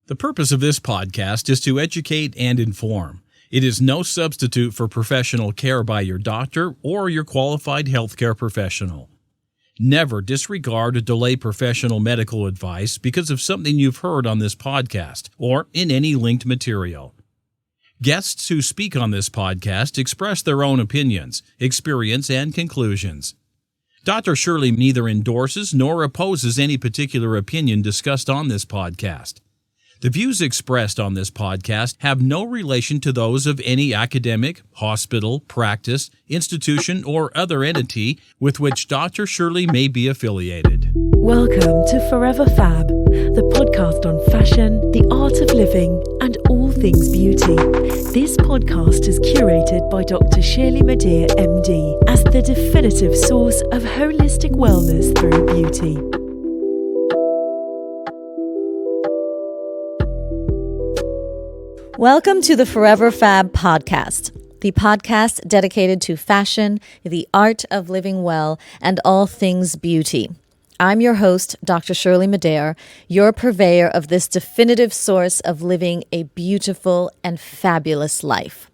The purpose of this podcast is to educate and inform. It is no substitute for professional care by your doctor or your qualified healthcare professional. Never disregard or delay professional medical advice because of something you've heard on this podcast or in any linked material. Guests who speak on this podcast express their own opinions, experience, and conclusions. Dr. Shirley neither endorses nor opposes any particular opinion discussed on this podcast. The views expressed on this podcast have no relation to those of any academic, hospital, practice, institution, or other entity with which Dr. Shirley may be affiliated. Welcome to Forever Fab, the podcast on fashion, the art of living, and all things beauty. This podcast is curated by Dr. Shirley Madhere, MD, as the definitive source of holistic wellness through beauty. Welcome to the Forever Fab podcast, the podcast dedicated to fashion, the art of living well, and all things beauty. I'm your host, Dr. Shirley Madhere, your purveyor of this definitive source of living a beautiful and fabulous life.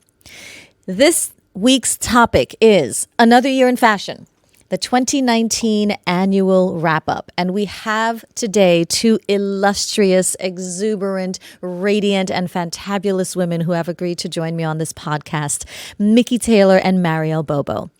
This week's topic is another year in fashion, the 2019 annual wrap-up. And we have today two illustrious, exuberant, radiant, and fantabulous women who have agreed to join me on this podcast, Mikki Taylor and Marielle Bobo.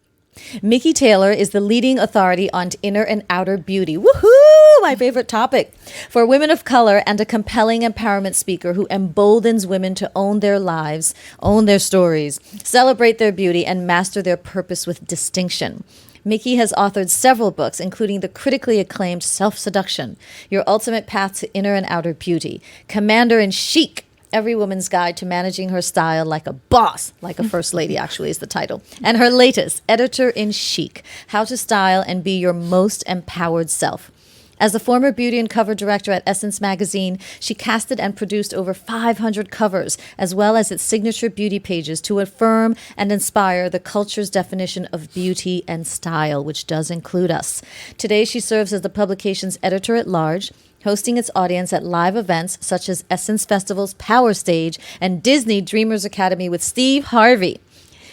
Mikki Taylor is the leading authority on inner and outer beauty. Woohoo! My favorite topic. For women of color and a compelling empowerment speaker who emboldens women to own their lives, own their stories, celebrate their beauty, and master their purpose with distinction. Mikki has authored several books, including the critically acclaimed Self-Seduction, Your Ultimate Path to Inner and Outer Beauty, Commander in Chic, Every Woman's Guide to Managing Her Style Like a Boss, like a First Lady actually is the title, and her latest, Editor in Chic, How to Style and Be Your Most Empowered Self. As the former beauty and cover director at Essence magazine, she casted and produced over 500 covers, as well as its signature beauty pages to affirm and inspire the culture's definition of beauty and style, which does include us. Today, she serves as the publication's editor-at-large, hosting its audience at live events such as Essence Festival's Power Stage and Disney Dreamers Academy with Steve Harvey.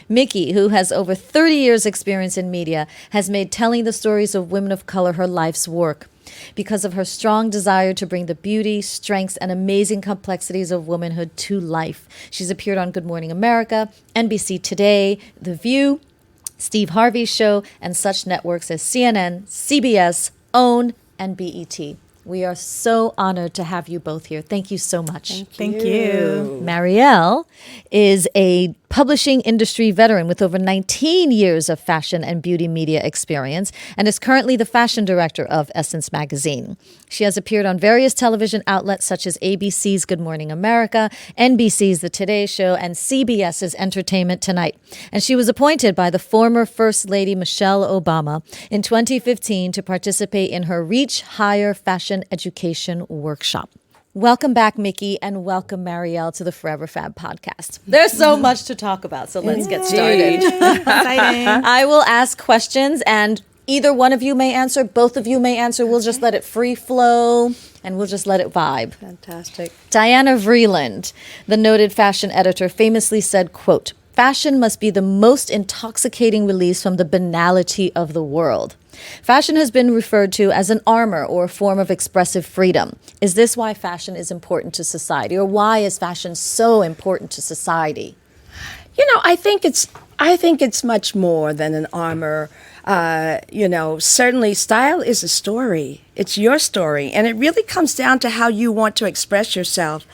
Mikki, who has over 30 years' experience in media, has made telling the stories of women of color her life's work. Because of her strong desire to bring the beauty, strengths, and amazing complexities of womanhood to life. She's appeared on Good Morning America, NBC Today, The View, Steve Harvey's show, and such networks as CNN, CBS, OWN, and BET. We are so honored to have you both here. Thank you so much. Thank you. Marielle is a publishing industry veteran with over 19 years of fashion and beauty media experience and is currently the fashion director of Essence magazine. She has appeared on various television outlets such as ABC's Good Morning America, NBC's The Today Show, and CBS's Entertainment Tonight. And she was appointed by the former First Lady Michelle Obama in 2015 to participate in her Reach Higher Fashion Education Workshop. Welcome back, Mikki, and welcome, Marielle, to the Forever Fab podcast. There's so much to talk about, so let's get started. Exciting. I will ask questions, and either one of you may answer, both of you may answer. We'll just let it free flow, and we'll just let it vibe. Fantastic. Diana Vreeland, the noted fashion editor, famously said, quote, "Fashion must be the most intoxicating release from the banality of the world. Fashion has been referred to as an armor or a form of expressive freedom. Is this why fashion is important to society, or why is fashion so important to society?" You know, I think it's much more than an armor. Certainly style is a story. It's your story, and it really comes down to how you want to express yourself.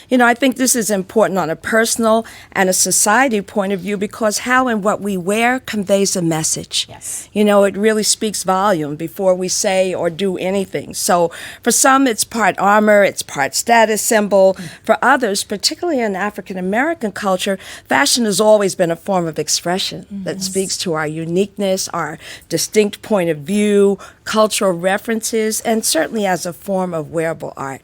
You know, I think this is important on a personal and a society point of view because how and what we wear conveys a message. Yes. You know, it really speaks volume before we say or do anything. So for some, it's part armor, it's part status symbol. For others, particularly in African American culture, fashion has always been a form of expression that speaks to our uniqueness, our distinct point of view, cultural references, and certainly as a form of wearable art.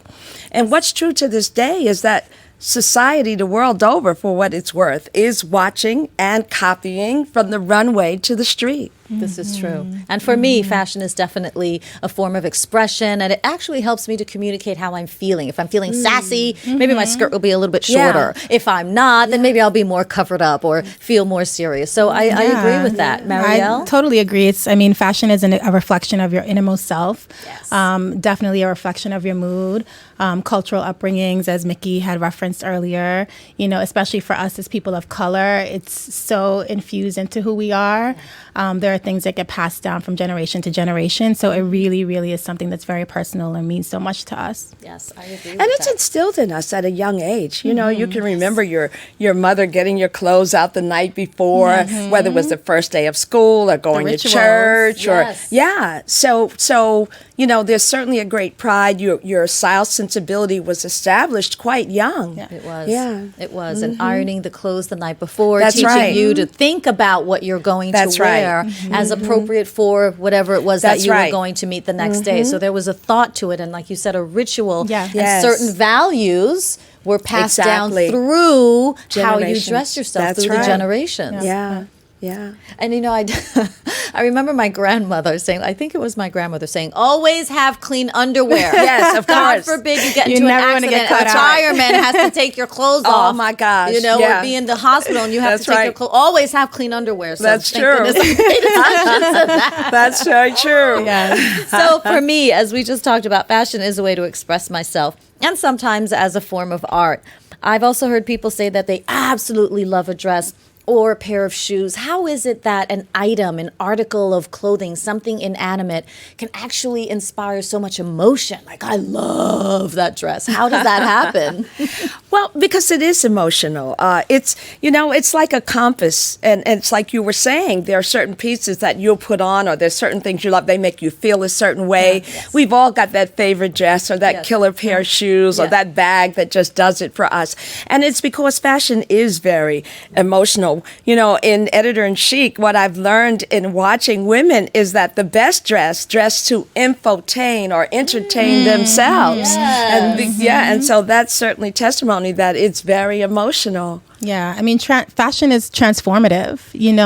And what's true to this day is that society, the world over, for what it's worth, is watching and copying from the runway to the street. This is true. And for me, fashion is definitely a form of expression, and it actually helps me to communicate how I'm feeling. If I'm feeling sassy, maybe my skirt will be a little bit shorter. If I'm not, then maybe I'll be more covered up or feel more serious. So I agree with that. Marielle? I totally agree. Fashion is a reflection of your innermost self. Yes. Definitely a reflection of your mood. Cultural upbringings, as Mikki had referenced earlier, especially for us as people of color, it's so infused into who we are. There are things that get passed down from generation to generation. So it really, really is something that's very personal and means so much to us. Yes, I agree with And that. it's instilled in us at a young age. You know, you can remember your mother getting your clothes out the night before, whether it was the first day of school or going to rituals. church. Yes. So there's certainly a great pride. Your style sensibility was established quite young. It was. Yeah. It was. And ironing the clothes the night before, That's teaching right. you to think about what you're going That's to wear right. as appropriate for whatever it was That's that you right. were going to meet the next day. So there was a thought to it, and like you said, a ritual. Yeah. And Yes. certain values were passed Exactly. down through how you Generations. dress yourself That's through right. the generations. Yeah. Yeah. And I remember my grandmother saying, I think it was my grandmother saying, always have clean underwear. Yes, of God course. forbid you get You into an never wanna accident. get A caught out. fireman has to take your clothes Oh, off. my gosh, Or yeah. be in the hospital and you have That's to take your right. clothes. Always have clean underwear. So That's thank true. goodness I paid attention to that. That's very true. So for me, as we just talked about, fashion is a way to express myself, and sometimes as a form of art. I've also heard people say that they absolutely love a dress or a pair of shoes. How is it that an item, an article of clothing, something inanimate can actually inspire so much emotion? Like, I love that dress. How does that happen? Well, because it is emotional. It's like a compass. And it's like you were saying, there are certain pieces that you'll put on, or there's certain things you love. They make you feel a certain way. Yes. We've all got that favorite dress or that Yes. killer pair of shoes or Yeah. that bag that just does it for us. And it's because fashion is very emotional. In Editor-in-Chic, what I've learned in watching women is that the best dress to infotain or entertain themselves. And so that's certainly testimony that it's very emotional. Yeah, I mean, fashion is transformative.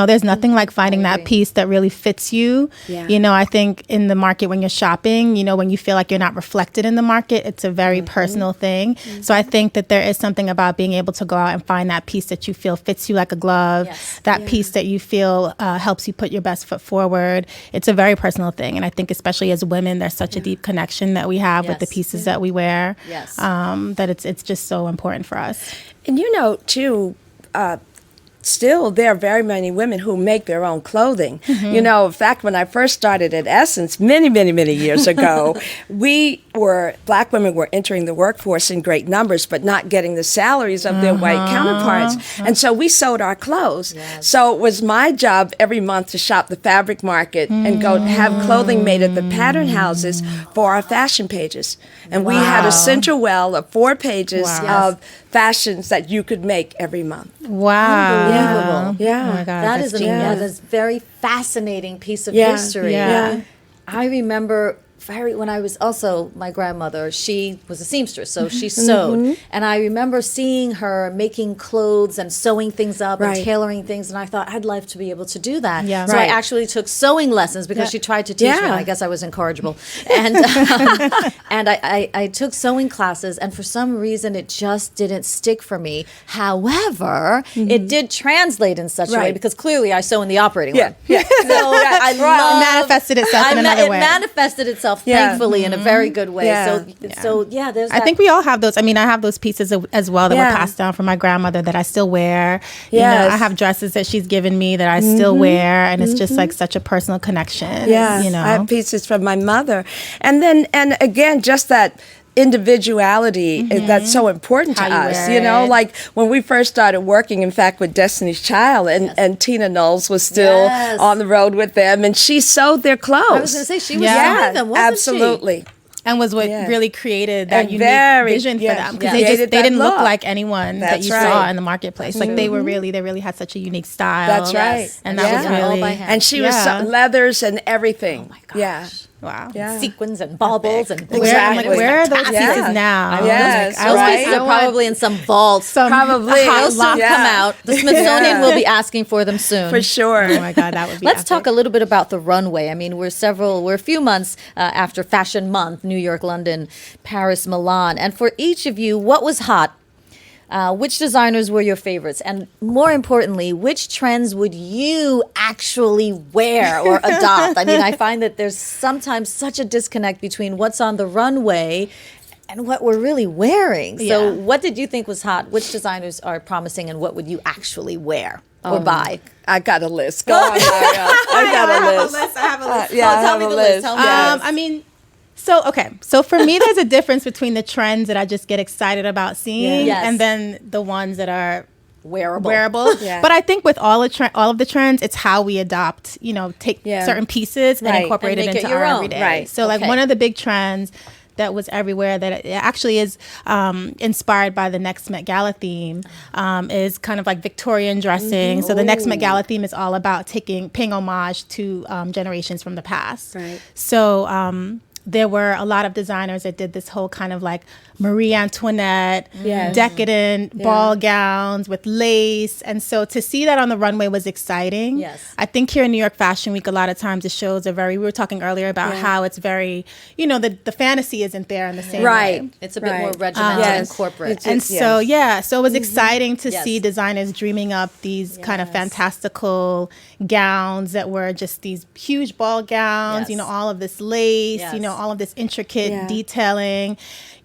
There's nothing like finding that piece that really fits you. Yeah. I think in the market when you're shopping, when you feel like you're not reflected in the market, it's a very personal thing. So I think that there is something about being able to go out and find that piece that you feel fits you like a glove, that piece that you feel helps you put your best foot forward. It's a very personal thing. And I think especially as women, there's such a deep connection that we have with the pieces that we wear, that it's just so important for us. And too, still, there are very many women who make their own clothing. In fact, when I first started at Essence many, many, many years ago, Black women were entering the workforce in great numbers, but not getting the salaries of their white counterparts. And so we sewed our clothes. So it was my job every month to shop the fabric market and go have clothing made at the pattern houses for our fashion pages. And we had a central well of 4 pages of fashions that you could make every month. Wow. Unbelievable. Yeah. Oh my God. That that's is genius. that's a very fascinating piece of Yeah, history. yeah. I remember when I was also, my grandmother, she was a seamstress, so she sewed. And I remember seeing her making clothes and sewing things up and Right. tailoring things. And I thought, I'd love to be able to do that. Yeah. So Right. I actually took sewing lessons because she tried to teach me. Yeah. I guess I was incorrigible. And and I took sewing classes, and for some reason, it just didn't stick for me. However, it did translate in such a way, Right. because clearly I sew in the operating room. Yeah. So I love, It manifested itself in another way. It manifested itself, Yeah. thankfully, in a very good way. Yeah. So there's I that. think we all have those. I mean, I have those pieces as well that Yeah. were passed down from my grandmother that I still wear. Yes. I have dresses that she's given me that I still wear, and it's just like such a personal connection. Yes, I have pieces from my mother. And again, just that individuality that's so important to How you us. wear it. Like when we first started working, in fact, with Destiny's Child, and Tina Knowles was still Yes. on the road with them, and she sewed their clothes. I was going to say, she was Yeah. one of them, wasn't absolutely. And was what Yeah. really created that And unique very- vision for yes, them, because yeah. they Created didn't that look look. like anyone that That's you right. saw in the marketplace. Like they really had such a unique style. That's right. Yes. And Yeah. that was All really by hand. And she was Yeah. leathers and everything. Oh my gosh. Yeah. Wow. Yeah. sequins and baubles and things. Exactly. Where are those Yeah. pieces now? Yes, Those right. pieces are probably in some vaults. Probably. They'll soon Yeah. come out. The Smithsonian will be asking for them soon. For sure. Oh my God, that would be Let's epic. talk a little bit about the runway. I mean, we're a few months after Fashion Month, New York, London, Paris, Milan. And for each of you, what was hot? Which designers were your favorites? And more importantly, which trends would you actually wear or adopt? I mean, I find that there's sometimes such a disconnect between what's on the runway and what we're really wearing. So what did you think was hot? Which designers are promising, and what would you actually wear or buy? I got a list. Go on, Marielle. I got a list. I have a list. Tell me the list. Tell me the list. I mean, so for me, there's a difference between the trends that I just get excited about seeing, Yes. and then the ones that are wearable. Yeah. But I think with all of the trends, it's how we adopt, take certain pieces and Right. incorporate And it make it into your our own. everyday. Right. So like Okay. one of the big trends that was everywhere that it actually is inspired by the next Met Gala theme is kind of like Victorian dressing. So the next Met Gala theme is all about paying homage to generations from the past. Right. So there were a lot of designers that did this whole kind of like Marie Antoinette, Yes. decadent ball gowns with lace. And so to see that on the runway was exciting. Yes. I think here in New York Fashion Week, a lot of times the shows are we were talking earlier about how it's very, the fantasy isn't there in the same Right. way. It's a bit more Right. regimented Yes. and corporate. It's- And so, so it was exciting to Yes. see designers dreaming up these kind of fantastical gowns that were just these huge ball gowns, Yes. all of this lace, Yes. all of this intricate Yeah. detailing.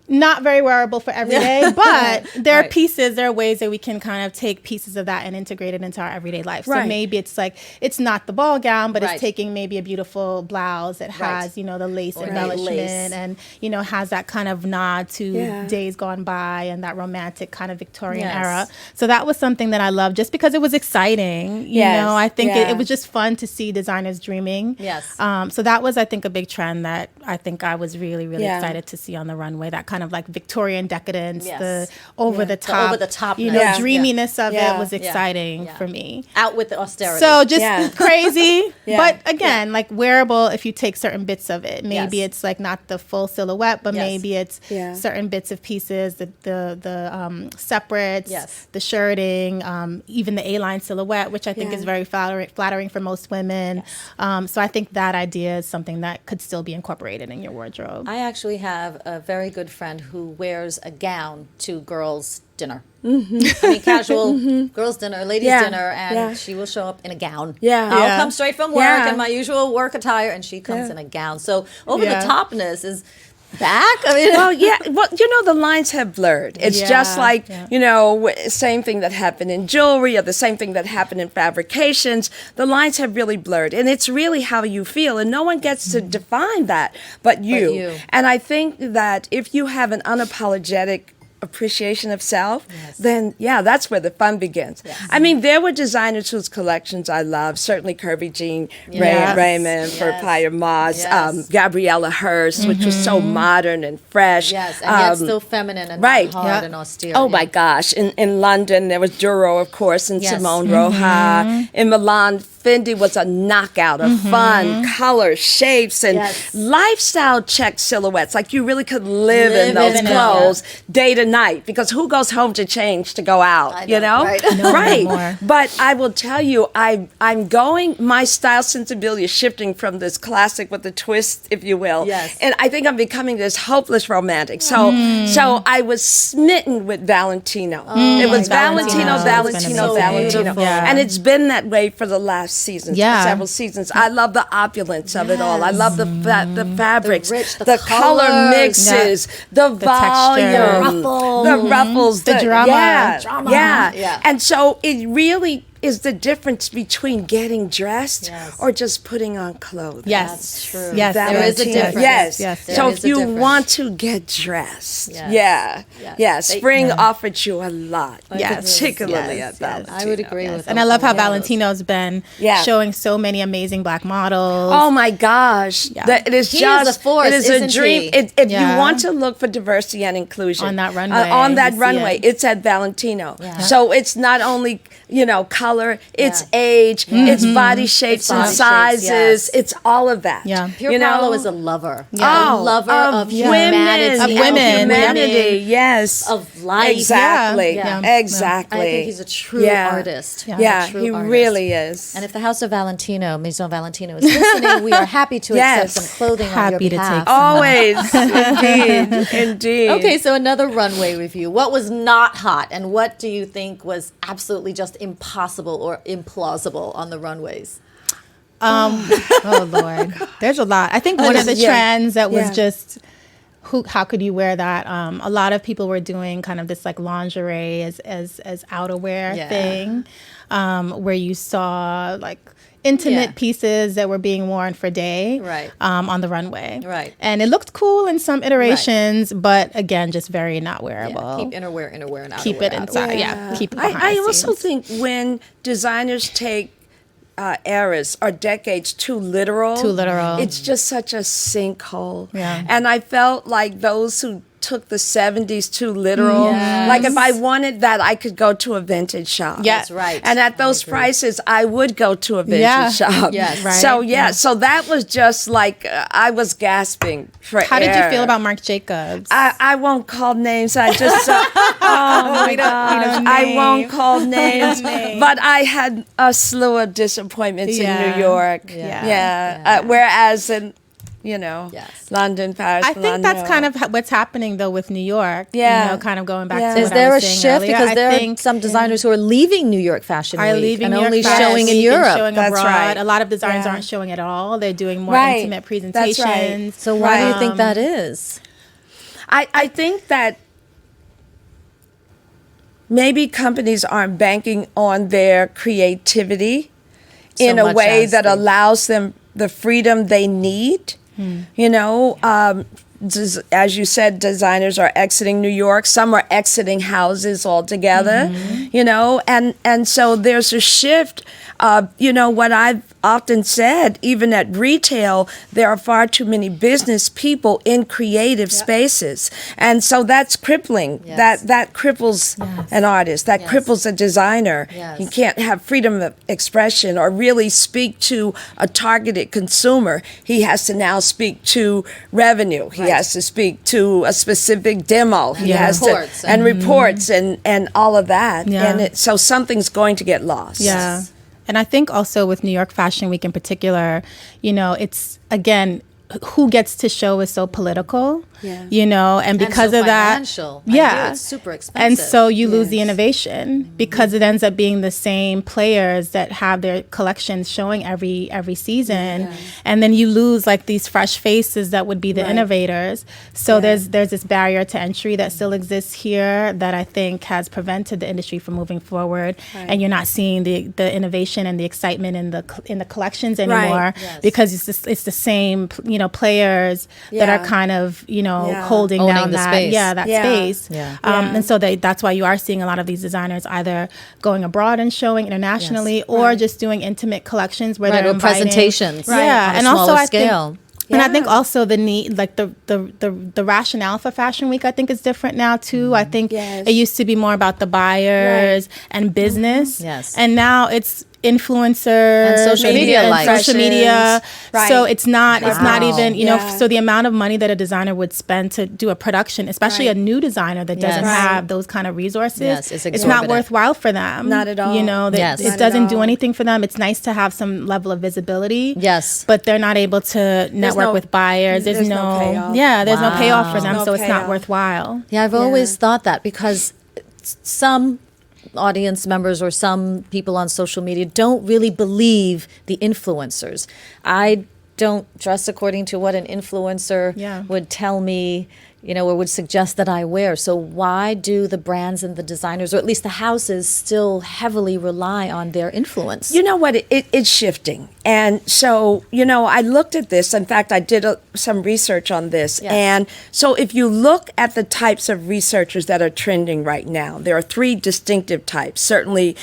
Not very wearable for every day, but there Right. are ways that we can kind of take pieces of that and integrate it into our everyday life. So Right. maybe it's like, it's not the ball gown, but Right. it's taking maybe a beautiful blouse that Right. has, the lace Or embellishment lace. and, has that kind of nod to Yeah. days gone by and that romantic kind of Victorian Yes. era. So that was something that I loved just because it was exciting. Yes. I think Yeah. it was just fun to see designers dreaming. Yes. So that was, I think, a big trend that I think I was really, really Yeah. excited to see on the runway. That kind of like Victorian decadence, Yes. the over the top, over-the-topness. Yeah. dreaminess of Yeah. it was exciting Yeah. for me. Out with the austerity. So just Yeah. crazy, Yeah. but again, like wearable. If you take certain bits of it, maybe Yes. it's like not the full silhouette, but Yes. maybe it's Yeah. certain bits of pieces, the separates, Yes. the shirting, even the A-line silhouette, which I think Yeah. is very flattering for most women. So I think that idea is something that could still be incorporated in your wardrobe. I actually have a very good friend who wears a gown to girls' dinner. I mean, casual girls' dinner, ladies' Yeah. dinner, and Yeah. she will show up in a gown. Yeah. I'll Yeah. come straight from work Yeah. in my usual work attire, and she comes Yeah. in a gown. So over Yeah. the topness is back. I mean, Well, the lines have blurred. It's Yeah, just like, yeah. same thing that happened in jewelry or the same thing that happened in fabrications. The lines have really blurred. And it's really how you feel. And no one gets to define that but you. you. And I think that if you have an unapologetic appreciation of self, then that's where the fun begins. Yes. I mean, there were designers whose collections I love. Certainly Curvy Jean Yes. Raymond for Yes. Paya Moss, Yes. Gabriella Hearst, which was so modern and fresh. yes, and yet still feminine and right. not hard Yeah. and austere. Oh my gosh! In London, there was Duro, of course, and Yes. Simone Roja. In Milan, Fendi was a knockout of fun, color, shapes, and Yes. lifestyle check silhouettes. Like you really could live in Live those in it, clothes day to night. Because who goes home to change to go out? I You know, know, right. No right? anymore. But I will tell you, I'm going. My style sensibility is shifting from this classic with a twist, if you will. Yes. And I think I'm becoming this hopeless romantic. So I was smitten with Valentino. It was Valentino. Valentino, It's been Valentino, amazing. Valentino. Beautiful. Yeah. And it's been that way for the last seasons, Yeah. for several seasons. I love the opulence of it all. I love the fabrics, rich, the color colors. mixes, the volume, texture. Ruffles. the ruffles, The drama. Yeah, Drama. yeah. Yeah. And so it really is the difference between getting dressed Yes. or just putting on clothes. Yes. That's true. Yes. There is a Valentino. difference. Yes. Yes. There So is if a you difference. want to get dressed, Yes. Yes. spring offered you a lot, Yes. particularly Yes. at Valentino. I would agree with And that. I love how Yeah. Valentino's been Yeah. showing so many amazing black models. Oh my gosh! Yeah. That it is He is just a force, it is a isn't dream. he? If Yeah. you want to look for diversity and inclusion On that runway, on that you see runway, it. it's at Valentino. Yeah. So it's not only color, it's age, it's body shapes and sizes, it's all of that. Yeah. Pure Paolo is a lover. Yeah. A lover of women, humanity. yes, of life. exactly, Yeah. exactly. I think he's a true artist. Yeah, he really is. And if the House of Valentino, Maison Valentino, is listening, we are happy to accept some clothing on your Happy to behalf. take some. Always, indeed. Okay, so another runway review. What was not hot, and what do you think was absolutely just impossible or implausible on the runways? Oh Lord, there's a lot. I think one of the trends that was just how could you wear that? A lot of people were doing kind of this like lingerie as outerwear thing, where you saw like intimate pieces that were being worn for day on the runway. Right. And it looked cool in some iterations, but again, just very not wearable. Yeah, keep innerwear and outerwear. Keep it inside. Yeah. Keep it behind I the also scenes. think when designers take eras or decades too literal, it's just such a sinkhole. Yeah. And I felt like those who took the 70s too literal. Like if I wanted that, I could go to a vintage shop. That's right. And at those prices, I would go to a vintage shop. Yes. Right. So so that was just like I was gasping for How did you air. feel about Marc Jacobs? I won't call names. I just, oh my gosh, I won't call names. But I had a slew of disappointments in New York. Whereas in, London, Paris, I think that's kind of what's happening though with New York. Kind of going back to Is what there I a was saying shift? earlier. Because I there think are some designers who are leaving New York Fashion are Week leaving and New York only Fashion showing in Week and Europe. showing That's abroad. right. A lot of designers aren't showing at all. They're doing more intimate presentations. That's right. So why do you think that is? I think that maybe companies aren't banking on their creativity in a way that allows them the freedom they need. As you said, designers are exiting New York. Some are exiting houses altogether, and so there's a shift. What I've often said, even at retail, there are far too many business people in creative spaces. And so that's crippling. Yes. That cripples an artist. That cripples a designer. Yes. You can't have freedom of expression or really speak to a targeted consumer. He has to now speak to revenue. He has to speak to a specific demo. He has reports. to, and reports and all of that. Yeah. And so something's going to get lost. Yeah. And I think also with New York Fashion Week in particular, it's, again, who gets to show is so political, and because so of that, financial. I know it's super expensive. And so you lose the innovation because it ends up being the same players that have their collections showing every season, and then you lose like these fresh faces that would be the innovators. So there's this barrier to entry that still exists here that I think has prevented the industry from moving forward, and you're not seeing the innovation and the excitement in the collections anymore because it's the same players that are kind of holding Owning down the that space. space. Yeah. And so that's why you are seeing a lot of these designers either going abroad and showing internationally or just doing intimate collections where they're or inviting presentations. Yeah, on a and smaller also I scale. think. And I think also the need, like the rationale for Fashion Week, I think is different now too. I think it used to be more about the buyers and business. Yes. And now it's influencers And social media and likes. social media. So it's not even Yeah. so the amount of money that a designer would spend to do a production, especially a new designer that doesn't have those kind of resources, It's it's not exorbitant. worthwhile for them. Not at all. Yes. It Not doesn't do anything for them. It's nice to have some level of visibility. Yes. But they're not able to network with buyers. There's no payoff. there's no payoff for them, No so it's not payoff. worthwhile. Yeah, I've always thought that because some audience members or some people on social media don't really believe the influencers. I don't dress according to what an influencer would tell me, or would suggest that I wear. So why do the brands and the designers, or at least the houses, still heavily rely on their influence? You know what? It's shifting. And so, I looked at this. In fact, I did some research on this. Yes. And so if you look at the types of researchers that are trending right now, there are three distinctive types, certainly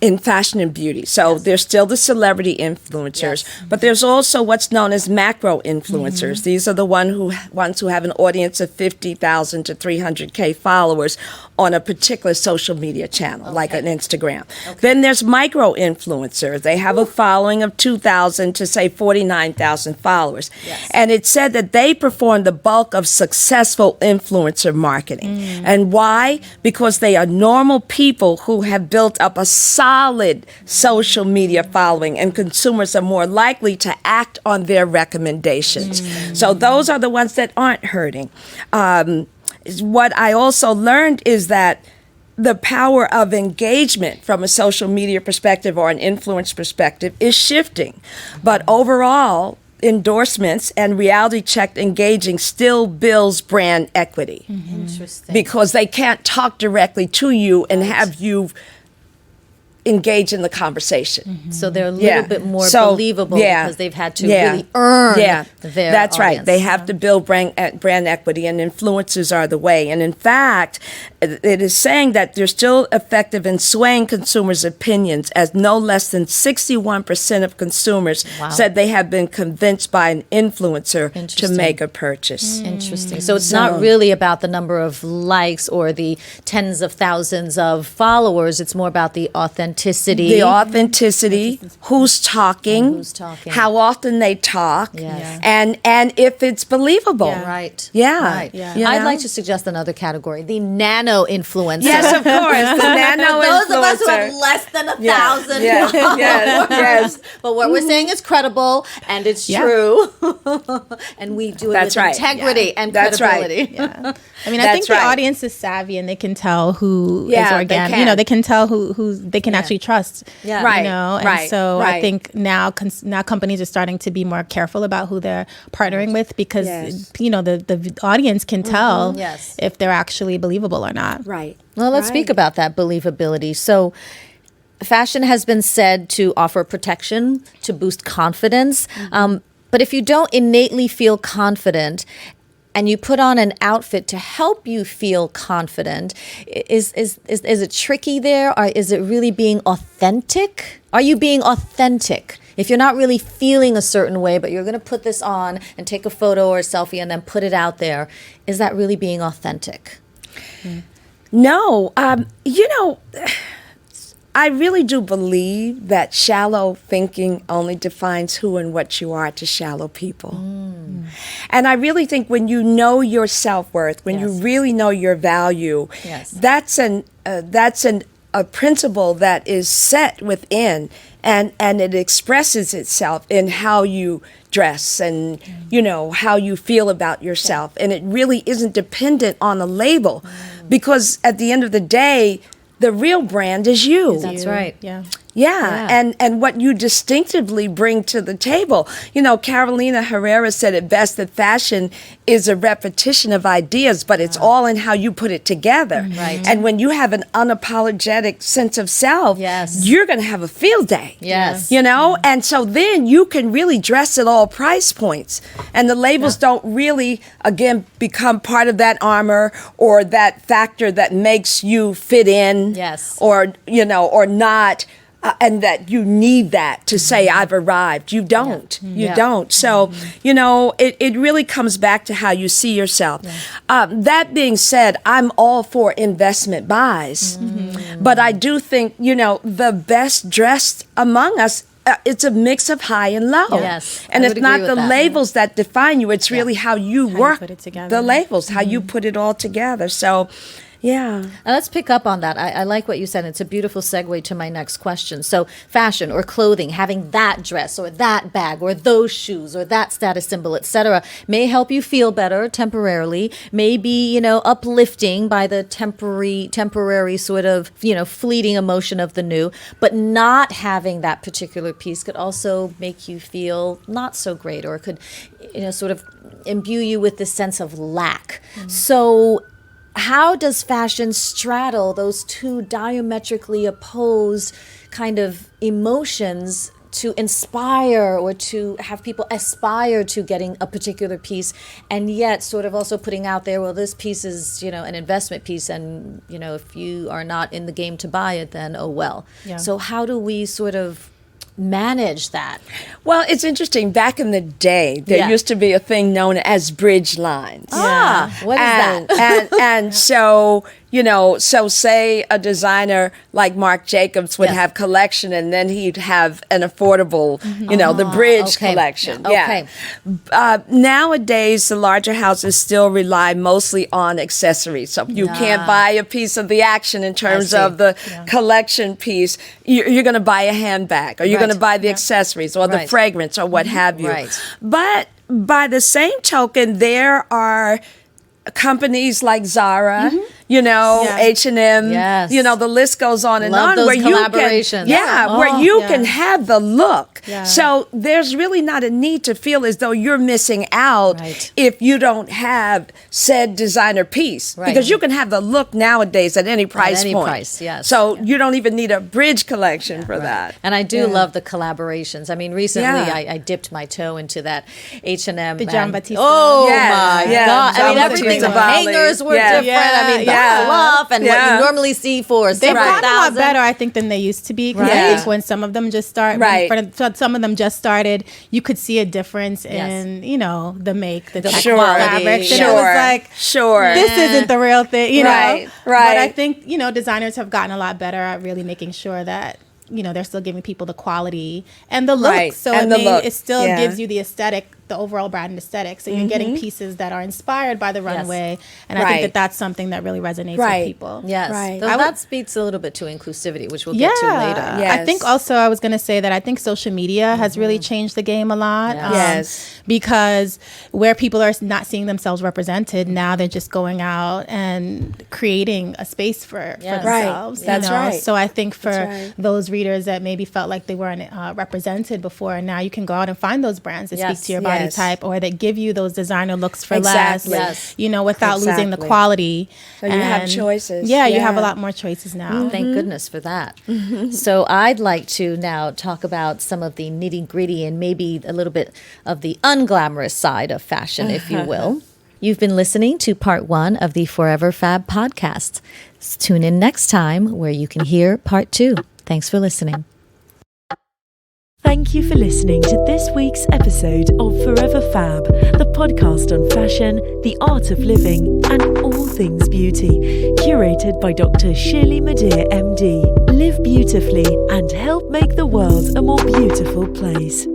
in fashion and beauty. So there's still the celebrity influencers, but there's also what's known as macro influencers. These are the ones who have an audience audience of 50,000 to 300K followers on a particular social media channel, like an Instagram. Then there's micro influencers. They have a following of 2,000 to say 49,000 followers. And it said that they perform the bulk of successful influencer marketing. And why? Because they are normal people who have built up a solid social media following, and consumers are more likely to act on their recommendations. So those are the ones that aren't hurting. What I also learned is that the power of engagement from a social media perspective or an influence perspective is shifting. But overall, endorsements and reality check engaging still builds brand equity. Interesting. Because they can't talk directly to you and have you engage in the conversation. So they're a little bit more So, believable because they've had to really earn their That's right. audience. They have to build brand equity, and influencers are the way. And in fact, it is saying that they're still effective in swaying consumers' opinions, as no less than 61% of consumers said they have been convinced by an influencer to make a purchase. Interesting. So it's not really about the number of likes or the tens of thousands of followers. It's more about the authenticity. The authenticity, who's talking, how often they talk, and if it's believable. Right. Yeah. I'd like to suggest another category, the nano influencer. Yes, of course. The nano Those influencer. of us who have less than 1,000 Yes, followers. yes. But what we're saying is credible and it's true. And we do it with integrity and credibility. I mean, I think the audience is savvy and they can tell who is organic. They can. They can tell who they can actually trust. Yeah. Right. And so I think now companies are starting to be more careful about who they're partnering with because the audience can tell if they're actually believable or not. Right. Well, let's speak about that believability. So fashion has been said to offer protection, to boost confidence. But if you don't innately feel confident and you put on an outfit to help you feel confident, is it tricky there? Or is it really being authentic? Are you being authentic? If you're not really feeling a certain way, but you're going to put this on and take a photo or a selfie and then put it out there, is that really being authentic? No. I really do believe that shallow thinking only defines who and what you are to shallow people. And I really think when you know your self-worth, when you really know your value, that's a principle that is set within, and it expresses itself in how you dress and how you feel about yourself. And it really isn't dependent on a label, because at the end of the day, the real brand is you. That's right. Yeah. And what you distinctively bring to the table. Carolina Herrera said it best that fashion is a repetition of ideas, but it's all in how you put it together. Right. And when you have an unapologetic sense of self, you're going to have a field day. Yes. And so then you can really dress at all price points. And the labels don't really, again, become part of that armor or that factor that makes you fit in. Yes. Or not. And that you need that to say, I've arrived. You don't. You don't. So, it really comes back to how you see yourself. That being said, I'm all for investment buys. But I do think, the best dressed among us, it's a mix of high and low. Yes, and I it's would not agree the with that. labels that define you. It's really how you work put it together. the labels, how you put it all together. So, yeah. Now let's pick up on that. I like what you said. It's a beautiful segue to my next question. So fashion or clothing, having that dress or that bag or those shoes or that status symbol, etc., may help you feel better temporarily, may be, uplifting by the temporary sort of, fleeting emotion of the new, but not having that particular piece could also make you feel not so great, or could, sort of imbue you with this sense of lack. So how does fashion straddle those two diametrically opposed kind of emotions to inspire or to have people aspire to getting a particular piece, and yet sort of also putting out there, well, this piece is, an investment piece, and, if you are not in the game to buy it, then oh well. So how do we sort of manage that? Well, it's interesting. Back in the day, there used to be a thing known as bridge lines. What is that? And so, so say a designer like Marc Jacobs would have collection, and then he'd have an affordable, the bridge collection. Okay. Nowadays, the larger houses still rely mostly on accessories. So you can't buy a piece of the action in terms of the collection piece. You're going to buy a handbag, or you're going to buy the accessories or the fragrance or what have you. Right. But by the same token, there are companies like Zara, H&M, Yes. the list goes on and Love on. those where collaborations. You can, where you can have the look. Yeah. So there's really not a need to feel as though you're missing out if you don't have said designer piece. Right. Because you can have the look nowadays at any price point. Price, yes. So you don't even need a bridge collection for that. And I do love the collaborations. I mean, recently I dipped my toe into that H&M. The John Batista. Oh, Yes, my yeah, God. I John mean, everything. The Batista. hangers were Yeah. different. I mean, the Yeah. fluff and what you normally see for They've several gotten a lot thousand. better, I think, than they used to be. 'Cause I think when some of them just started, some of them just started, you could see a difference in, the make, the Sure. fabrics. And it Sure. was like, Sure. this isn't the real thing, you know? Right. But I think, designers have gotten a lot better at really making sure that, they're still giving people the quality and the look. Right. So And it still gives you the aesthetic, the overall brand aesthetic. So you're getting pieces that are inspired by the runway. And I think that that's something that really resonates with people. Yes. Right. Though that speaks a little bit to inclusivity, which we'll get to later. Yes. I think also I was going to say that I think social media has really changed the game a lot. Yes. Because where people are not seeing themselves represented, now they're just going out and creating a space for themselves. That's right. So I think for those readers that maybe felt like they weren't represented before, now you can go out and find those brands that speak to your body type, or that give you those designer looks for less, without losing the quality. So you have choices. Yeah, you have a lot more choices now. Thank goodness for that. So I'd like to now talk about some of the nitty-gritty and maybe a little bit of the unglamorous side of fashion, if you will. You've been listening to part 1 of the Forever Fab podcast. Tune in next time where you can hear part 2. Thanks for listening. Thank you for listening to this week's episode of Forever Fab, the podcast on fashion, the art of living, and all things beauty, curated by Dr. Shirley Madhere, MD. Live beautifully and help make the world a more beautiful place.